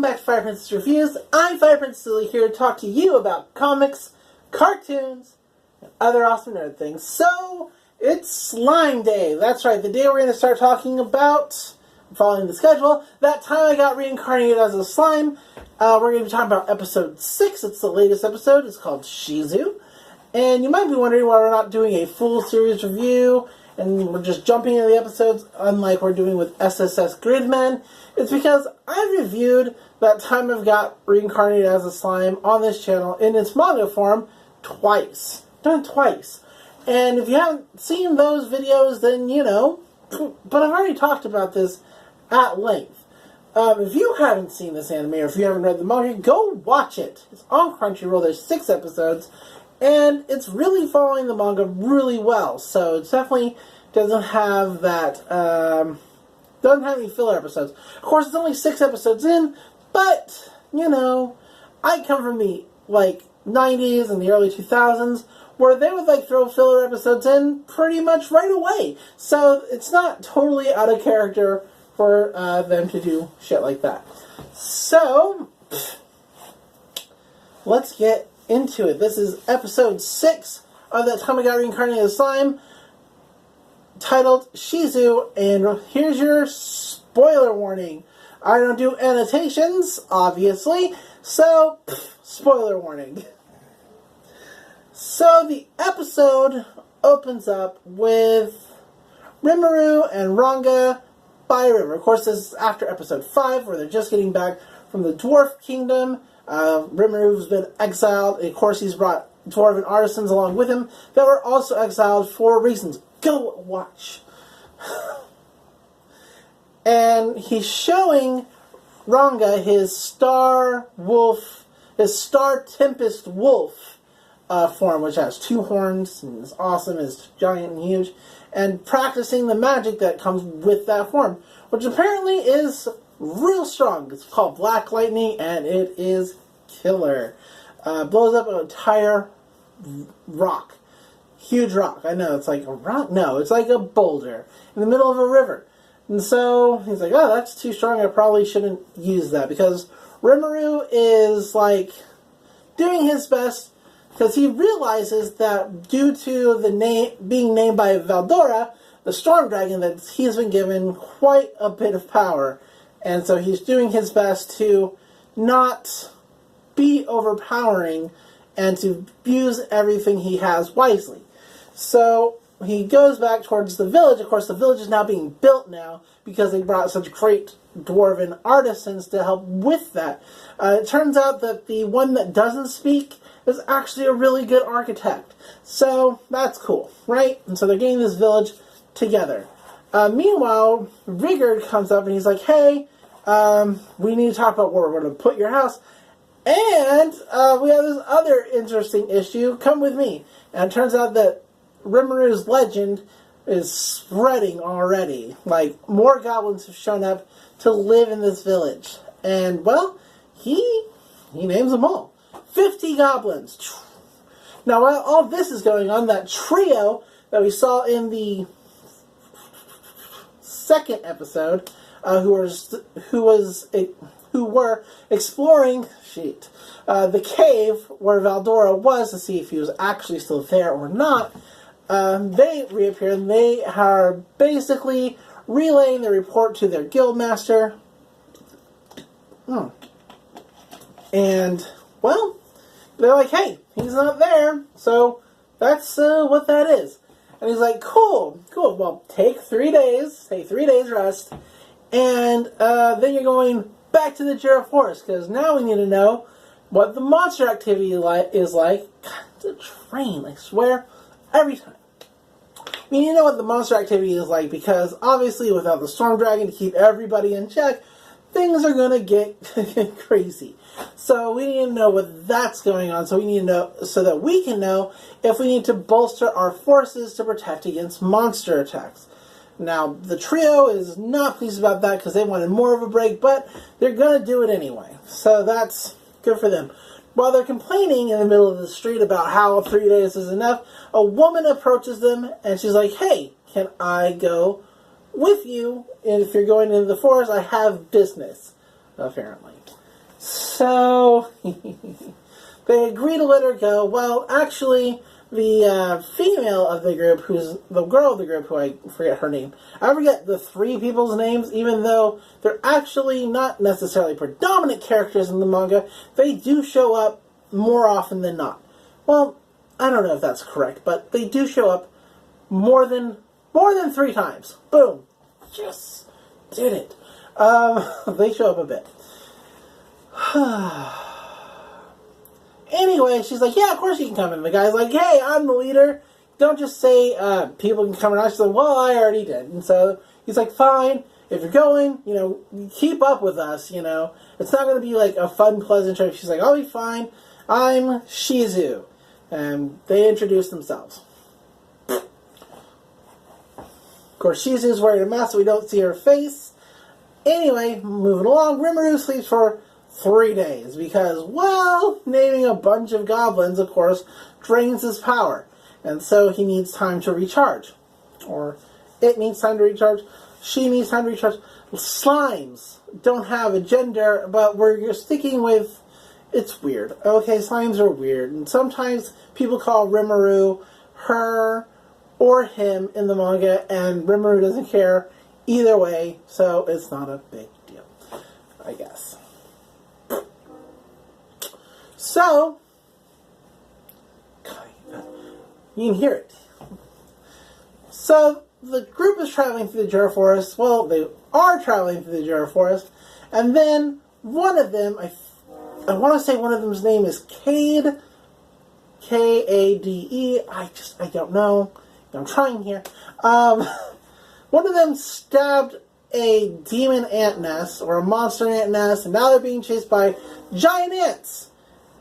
back to Fire Princess Reviews. I'm Fire Princess Lily here to talk to you about comics, cartoons, and other awesome nerd things. So, it's Slime Day. That's right, the day we're going to start talking about, following the schedule, that time I got reincarnated as a slime. We're going to be talking about episode 6. It's the latest episode. It's called Shizu. And you might be wondering why we're not doing a full series review and we're just jumping into the episodes unlike we're doing with SSS Gridman. It's because I reviewed that time I've got reincarnated as a slime on this channel in its manga form twice. Done twice. And if you haven't seen those videos, then you know. But I've already talked about this at length. If you haven't seen this anime, or if you haven't read the manga, go watch it. It's on Crunchyroll. There's 6 episodes. And it's really following the manga really well. So it definitely doesn't have that, doesn't have any filler episodes. Of course, it's only 6 episodes in, but, you know, I come from the, 90s and the early 2000s, where they would, throw filler episodes in pretty much right away. So it's not totally out of character for them to do shit like that. So, let's get into it. This is episode 6 of That Time I Got Reincarnated as Slime, titled Shizu, and here's your spoiler warning. I don't do annotations, obviously, so, spoiler warning. So, the episode opens up with Rimuru and Ranga by a river. Of course, this is after episode 5, where they're just getting back from the Dwarf Kingdom. Rimuru's been exiled, and of course he's brought dwarven artisans along with him that were also exiled for reasons. Go watch. And he's showing Ranga his Star Tempest Wolf form, which has 2 horns, and is awesome, is giant and huge, and practicing the magic that comes with that form, which apparently is real strong. It's called Black Lightning, and it is killer. Blows up an entire rock. Huge rock. I know, it's like a rock? No, it's like a boulder in the middle of a river. And so, he's like, oh, that's too strong, I probably shouldn't use that, because Rimuru is, doing his best, because he realizes that due to the name being named by Valdora, the Storm Dragon, that he's been given quite a bit of power. And so he's doing his best to not be overpowering and to use everything he has wisely. So he goes back towards the village. Of course, the village is now being built now because they brought such great dwarven artisans to help with that. It turns out that the one that doesn't speak is actually a really good architect. So that's cool, right? And so they're getting this village together. Meanwhile, Rigard comes up and he's like, hey, we need to talk about where we're going to put your house. And we have this other interesting issue. Come with me. And it turns out that Rimuru's legend is spreading already. More goblins have shown up to live in this village. And, well, he names them all. 50 goblins. Now, while all this is going on, that trio that we saw in the 2nd episode, who were exploring the cave where Valdora was to see if he was actually still there or not. They reappear, and they are basically relaying the report to their guildmaster. And, well, they're like, hey, he's not there, so that's what that is. And he's like, cool, well, take 3 days rest, and then you're going back to the Jura Forest, because now we need to know what the monster activity is like. God, it's a train, I swear, every time. We need to know what the monster activity is like, because obviously without the Storm Dragon to keep everybody in check, things are going to get crazy. So we need to know what that's going on, so we need to know, so that we can know if we need to bolster our forces to protect against monster attacks. Now, the trio is not pleased about that because they wanted more of a break, but they're going to do it anyway. So that's good for them. While they're complaining in the middle of the street about how 3 days is enough, a woman approaches them and she's like, hey, can I go with you? And if you're going into the forest, I have business, apparently. So they agree to let her go. Well, actually, the female of the group, who's the girl of the group, who I forget her name. I forget the three people's names, even though they're actually not necessarily predominant characters in the manga. They do show up more often than not. Well, I don't know if that's correct, but they do show up more than 3 times. Boom. Yes. Did it. They show up a bit. Anyway, she's like, yeah, of course you can come in. The guy's like, hey, I'm the leader. Don't just say people can come in. She's like, well, I already did. And so he's like, fine. If you're going, keep up with us, It's not going to be like a fun, pleasant trip. She's like, I'll be fine. I'm Shizu. And they introduce themselves. Of course, Shizu's wearing a mask, so we don't see her face. Anyway, moving along, Rimuru sleeps for 3 days because, well, naming a bunch of goblins, of course, drains his power. And so he needs time to recharge. Or it needs time to recharge. She needs time to recharge. Slimes don't have a gender, but we're sticking with... It's weird. Okay, slimes are weird. And sometimes people call Rimuru her or him in the manga, and Rimuru doesn't care either way, so it's not a big deal, I guess. So, you can hear it. So, the group is traveling through the Jura Forest. Well, they are traveling through the Jura Forest. And then one of them, I want to say one of them's name is Kade. K-A-D-E. I don't know. I'm trying here. One of them stabbed a demon ant nest, or a monster ant nest, and now they're being chased by giant ants.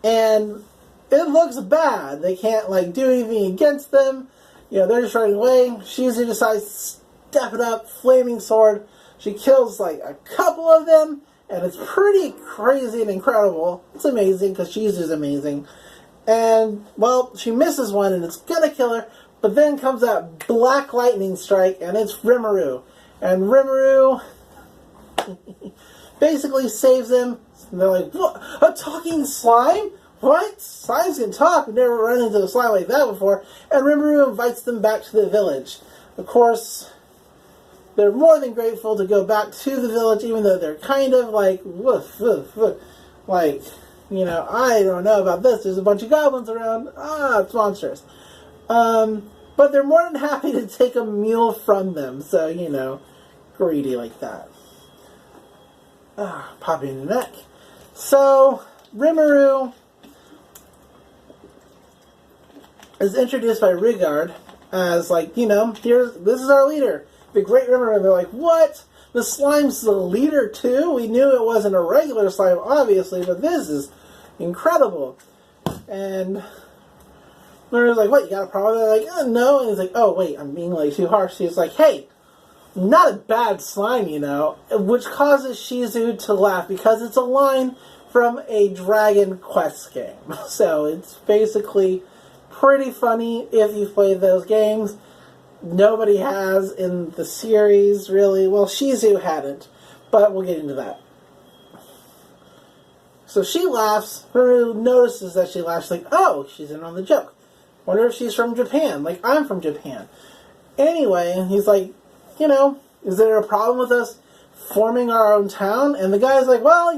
And it looks bad. They can't, do anything against them. They're just running away. Shizu decides to step it up, flaming sword. She kills, a couple of them, and it's pretty crazy and incredible. It's amazing, because Shizu's amazing. And, well, she misses one, and it's gonna kill her, but then comes that black lightning strike, and it's Rimuru. And Rimuru basically saves them. And they're like, what? A talking slime? What? Slimes can talk? We've never run into a slime like that before. And Rimuru invites them back to the village. Of course, they're more than grateful to go back to the village, even though they're kind of like, woof, woof, woof. I don't know about this. There's a bunch of goblins around. It's monstrous. But they're more than happy to take a meal from them. So, greedy like that. Pop in the neck. So, Rimuru is introduced by Rigard as, this is our leader, the great Rimuru. And they're like, what? The slime's the leader too? We knew it wasn't a regular slime, obviously, but this is incredible. And Rimuru's like, what, you got a problem? They're like, no. And he's like, oh, wait, I'm being, too harsh. He's like, hey, not a bad slime, which causes Shizu to laugh because it's a line from a Dragon Quest game. So it's basically pretty funny if you've played those games. Nobody has in the series, really. Well, Shizu hadn't, but we'll get into that. So she laughs. Rimuru notices that she laughs, like, oh, she's in on the joke. Wonder if she's from Japan, like I'm from Japan. Anyway, he's like, is there a problem with us forming our own town? And the guy's like, well,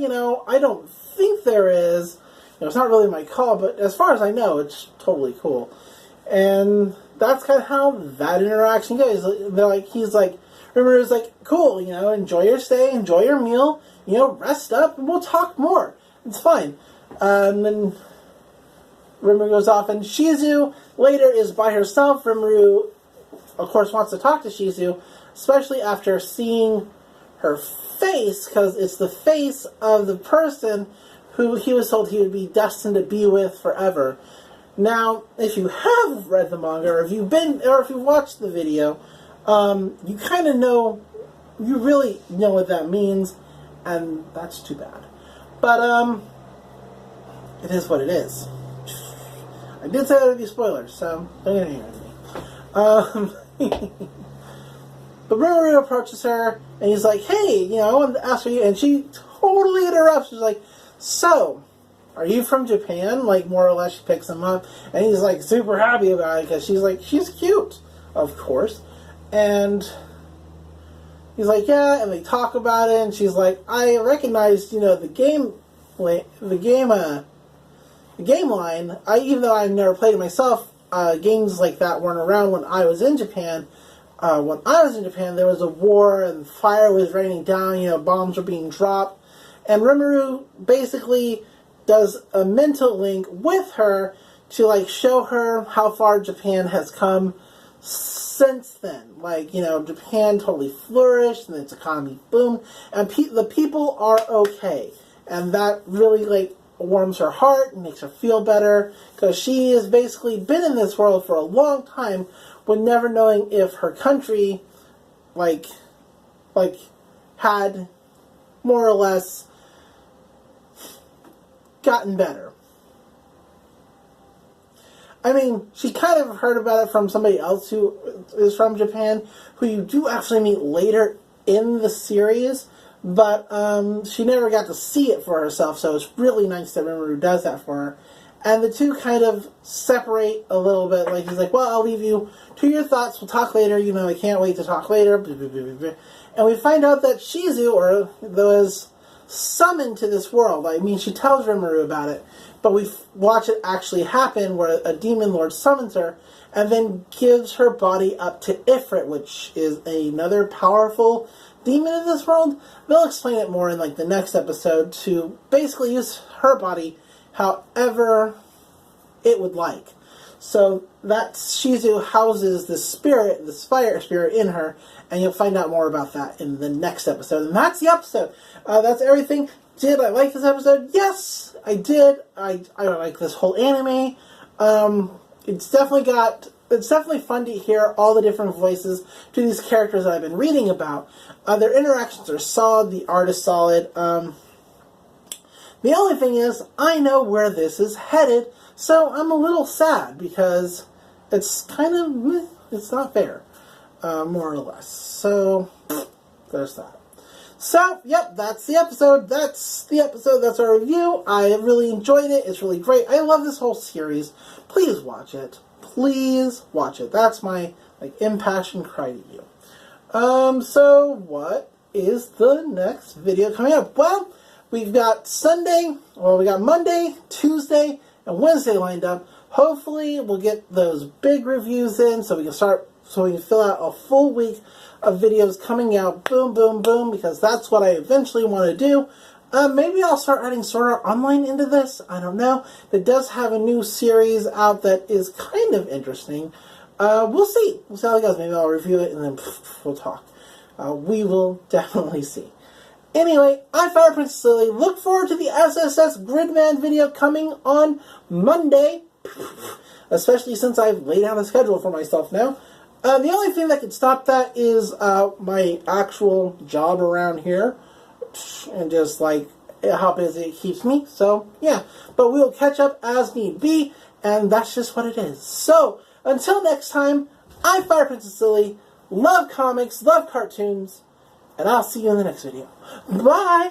I don't think there is. It's not really my call, but as far as I know, it's totally cool. And that's kind of how that interaction goes. He's like, Rimuru's like, cool, enjoy your stay, enjoy your meal, rest up, and we'll talk more. It's fine. And then Rimuru goes off, and Shizu later is by herself. Rimuru, of course, wants to talk to Shizu, especially after seeing her face, because it's the face of the person who he was told he would be destined to be with forever. Now, if you have read the manga, or if you've watched the video, you kind of know, you really know what that means, and that's too bad. But, it is what it is. I did say that would be spoilers, so don't get angry with me. But Rimuru approaches her, and he's like, hey, I wanted to ask you, and she totally interrupts. She's like, so, are you from Japan? Like, more or less, she picks him up, and he's, like, super happy about it, because she's like, she's cute, of course, and he's like, yeah, and they talk about it, and she's like, I recognized, you know, the game line, even though I've never played it myself, games like that weren't around when I was in Japan. When I was in Japan, there was a war, and fire was raining down, you know, bombs were being dropped, and Rimuru basically does a mental link with her to, like, show her how far Japan has come since then. Like, you know, Japan totally flourished, and its economy boomed, and the people are okay. And that really, like, warms her heart and makes her feel better, because she has basically been in this world for a long time with never knowing if her country, like had more or less gotten better. I mean, she kind of heard about it from somebody else who is from Japan, who you do actually meet later in the series, but she never got to see it for herself, so it's really nice that Rimuru does that for her. And the two kind of separate a little bit. Like, he's like, well, I'll leave you to your thoughts. We'll talk later. You know, I can't wait to talk later. And we find out that Shizu, was summoned to this world. I mean, she tells Rimuru about it, but we watch it actually happen, where a demon lord summons her and then gives her body up to Ifrit, which is another powerful demon in this world. They'll explain it more in, like, the next episode, to basically use her body however it would like. So that Shizu houses this spirit, this fire spirit in her, and you'll find out more about that in the next episode. And that's the episode. That's everything. Did I like this episode? Yes, I did. I like this whole anime. It's definitely fun to hear all the different voices to these characters that I've been reading about. Their interactions are solid. The art is solid. The only thing is, I know where this is headed, so I'm a little sad, because it's kind of, it's not fair, more or less. So, there's that. So, yep, that's the episode. That's our review. I really enjoyed it. It's really great. I love this whole series. Please watch it. Please watch it. That's my, like, impassioned cry to you. So, what is the next video coming up? Well, we've got we got Monday, Tuesday, and Wednesday lined up. Hopefully, we'll get those big reviews in, so we can fill out a full week of videos coming out, boom, boom, boom, because that's what I eventually want to do. Maybe I'll start adding Sword Art Online into this. I don't know. It does have a new series out that is kind of interesting. We'll see. We'll see how it goes. Maybe I'll review it, and then we'll talk. We will definitely see. Anyway, I'm Fire Princess Lily. Look forward to the SSS Gridman video coming on Monday, especially since I've laid out a schedule for myself now. The only thing that could stop that is my actual job around here, and just, like, how busy it keeps me. So, yeah. But we'll catch up as need be, and that's just what it is. So, until next time, I'm Fire Princess Lily. Love comics, love cartoons, and I'll see you in the next video. Bye!